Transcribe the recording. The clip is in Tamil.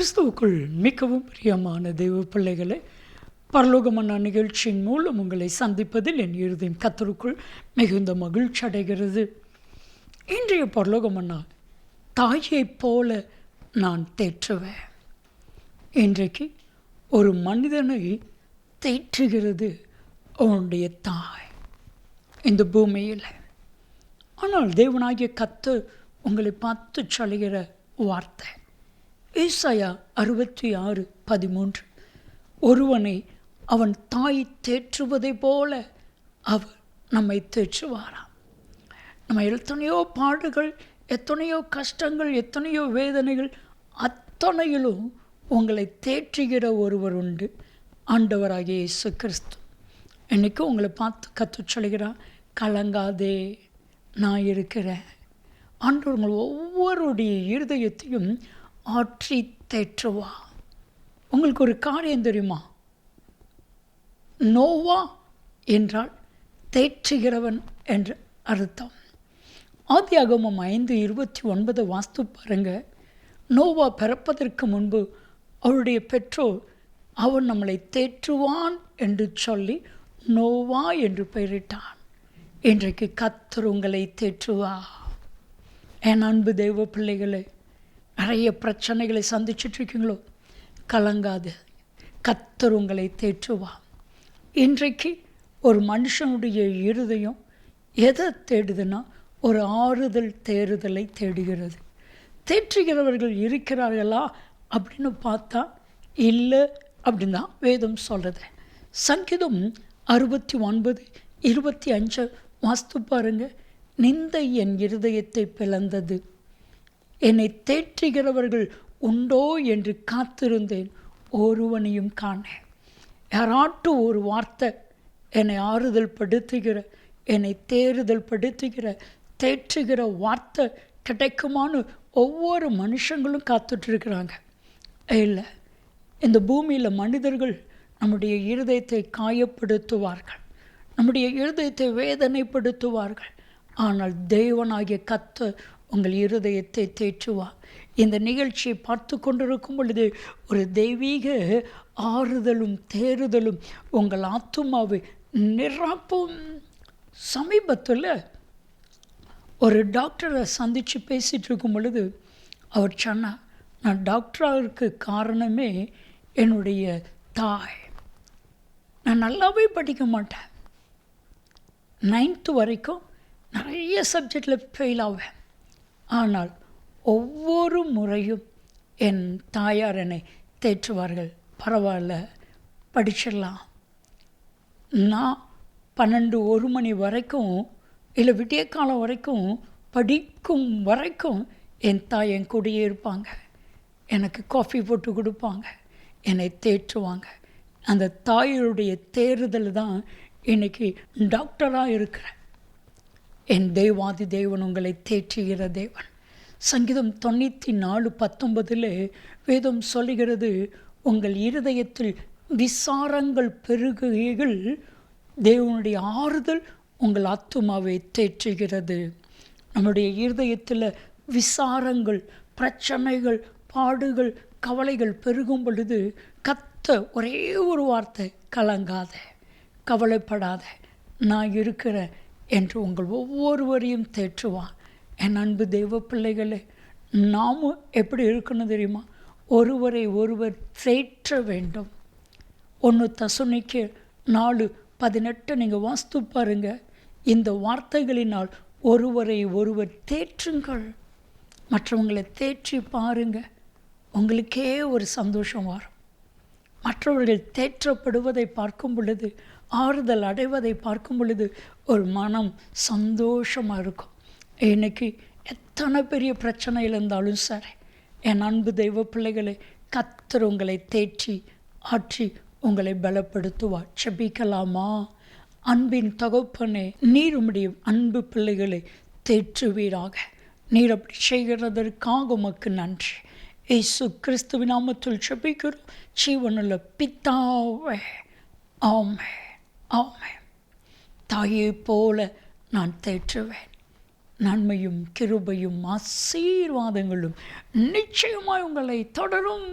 கிறிஸ்துவுக்குள் மிகவும் பிரியமான தெய்வ பிள்ளைகளை, பரலோகமன்னா நிகழ்ச்சியின் மூலம் உங்களை சந்திப்பதில் என் இருதயம் கர்த்தருக்குள் மிகுந்த மகிழ்ச்சி அடைகிறது. இன்றைய பரலோகமன்னா, தாயைப் போல நான் தேற்றுவேன். இன்றைக்கு ஒரு மனிதனை தேற்றுகிறது அவனுடைய தாய் இந்த பூமியில். ஆனால் தேவனாகிய கர்த்தர் உங்களை பார்த்து சொல்லுகிற வார்த்தை ஏசாயா 66:13, ஒருவனை அவன் தாய் தேற்றுவதை போல அவர் நம்மை தேற்றுவாராம். நம்ம எத்தனையோ பாடுகள், எத்தனையோ கஷ்டங்கள், எத்தனையோ வேதனைகள், அத்தனையிலும் உங்களை தேற்றுகிற ஒருவர் உண்டு, ஆண்டவராகிய இயேசு கிறிஸ்து. இன்றைக்கும் உங்களை பார்த்து கற்றுச் சொல்கிறார், கலங்காதே, நான் இருக்கிறேன். ஆண்டவர் உங்கள் ஒவ்வொருடைய இருதயத்தையும் ஆற்றி தேற்றுவா. உங்களுக்கு ஒரு காரியம் தெரியுமா? நோவா என்றால் தேற்றுகிறவன் என்று அர்த்தம். ஆதியாகமம் 5:29 வாஸ்து பாருங்க. நோவா பிறப்பதற்கு முன்பு அவருடைய பெற்றோர் அவன் நம்மளை தேற்றுவான் என்று சொல்லி நோவா என்று பெயரிட்டான். இன்றைக்கு கர்த்தர் உங்களை தேற்றுவா. என் அன்பு தெய்வ பிள்ளைகளே, நிறைய பிரச்சனைகளை சந்திச்சிட்ருக்கீங்களோ? கலங்காது, கர்த்தர் உங்களை தேற்றுவா. இன்றைக்கு ஒரு மனுஷனுடைய இருதயம் எதை தேடுதுன்னா, ஒரு ஆறுதல் தேறுதலை தேடுகிறது. தேற்றுகிறவர்கள் இருக்கிறார்களா அப்படின்னு பார்த்தா இல்லை அப்படின்னு தான் வேதம் சொல்கிறது. சங்கீதம் 69:25 வாஸ்து பாருங்க. நிந்தை என் இருதயத்தை பிளந்தது, என்னை தேற்றுகிறவர்கள் உண்டோ என்று காத்திருந்தேன், ஒருவனையும் காணேன். யாராட்டும் ஒரு வார்த்தை என்னை ஆறுதல் படுத்துகிற, என்னை தேறுதல் படுத்துகிற, தேற்றுகிற வார்த்தை கிடைக்குமான்னு ஒவ்வொரு மனுஷங்களும் காத்துட்ருக்குறாங்க. இல்லை, இந்த பூமியில் மனிதர்கள் நம்முடைய இருதயத்தை காயப்படுத்துவார்கள், நம்முடைய இருதயத்தை வேதனைப்படுத்துவார்கள். ஆனால் தேவனாகிய கர்த்தர் உங்கள் இருதயத்தை தேற்றுவார். இந்த நிகழ்ச்சியை பார்த்து கொண்டிருக்கும் பொழுது ஒரு தெய்வீக ஆறுதலும் தேறுதலும் உங்கள் ஆத்துமாவை நிரப்பும். சமீபத்தில் ஒரு டாக்டரை சந்தித்து பேசிகிட்டு இருக்கும் பொழுது அவர் சொன்னார், நான் டாக்டராக காரணமே என்னுடைய தாய். நான் நல்லாவே படிக்க மாட்டேன், 9th வரைக்கும் நிறைய சப்ஜெக்டில் ஃபெயில் ஆவேன். ஆனால் ஒவ்வொரு முறையும் என் தாயார் என்னை தேற்றுவார்கள், பரவாயில்ல படிச்சிடலாம். நான் 12-1 மணி வரைக்கும் இல்லை விடிய காலம் வரைக்கும் படிக்கும் வரைக்கும் என் தாய் என் கூடயே இருப்பாங்க, எனக்கு காஃபி போட்டு கொடுப்பாங்க, என்னை தேற்றுவாங்க. அந்த தாயுடைய தேறுதல் தான் இன்றைக்கி டாக்டராக இருக்கிறேன். என் தேவாதி தேவன் உங்களை தேற்றுகிற தேவன். சங்கீதம் 94:19 வேதம் சொல்லுகிறது, உங்கள் இருதயத்தில் விசாரங்கள் பெருகுகைகள், தேவனுடைய ஆறுதல் உங்கள் ஆத்துமாவை தேற்றுகிறது. நம்முடைய இருதயத்தில் விசாரங்கள், பிரச்சனைகள், பாடுகள், கவலைகள் பெருகும் பொழுது கர்த்தர் ஒரே ஒரு வார்த்தை, கலங்காத, கவலைப்படாத, நான் இருக்கிறேன் என்று உங்கள் ஒவ்வொருவரையும் தேற்றுவான். என் அன்பு தெய்வ பிள்ளைகளே, நாமும் எப்படி இருக்கணும் தெரியுமா? ஒருவரை ஒருவர் தேற்ற வேண்டும். 1 தெசலோனிக்கேயர் 4:18 நீங்கள் வாஸ்து பாருங்க. இந்த வார்த்தைகளினால் ஒருவரை ஒருவர் தேற்றுங்கள். மற்றவங்களை தேற்றி பாருங்க, உங்களுக்கே ஒரு சந்தோஷம் வரும். மற்றவர்கள் தேற்றப்படுவதை பார்க்கும் பொழுது, ஆறுதல் அடைவதை பார்க்கும் பொழுது ஒரு மனம் சந்தோஷமாக இருக்கும். இன்றைக்கி எத்தனை பெரிய பிரச்சனையில் இருந்தாலும் சரி, என் அன்பு தெய்வ பிள்ளைகளை, கர்த்தர் உங்களை தேற்றி ஆற்றி உங்களை பலப்படுத்துவார். செபிக்கலாமா? அன்பின் தகப்பனே, நீர் உம்முடைய அன்பு பிள்ளைகளை தேற்றுவீராக. நீர் அப்படி செய்கிறதற்காக உமக்கு நன்றி. இயேசு கிறிஸ்துவின் நாமத்தில் செபிக்கிறோம் ஜீவனுள்ள பிதாவே, ஆமென், ஆமென். தாயை போல நான் தேற்றுவேன். நன்மையும் கிருபையும் ஆசீர்வாதங்களும் நிச்சயமாய் உங்களை தொடரும்.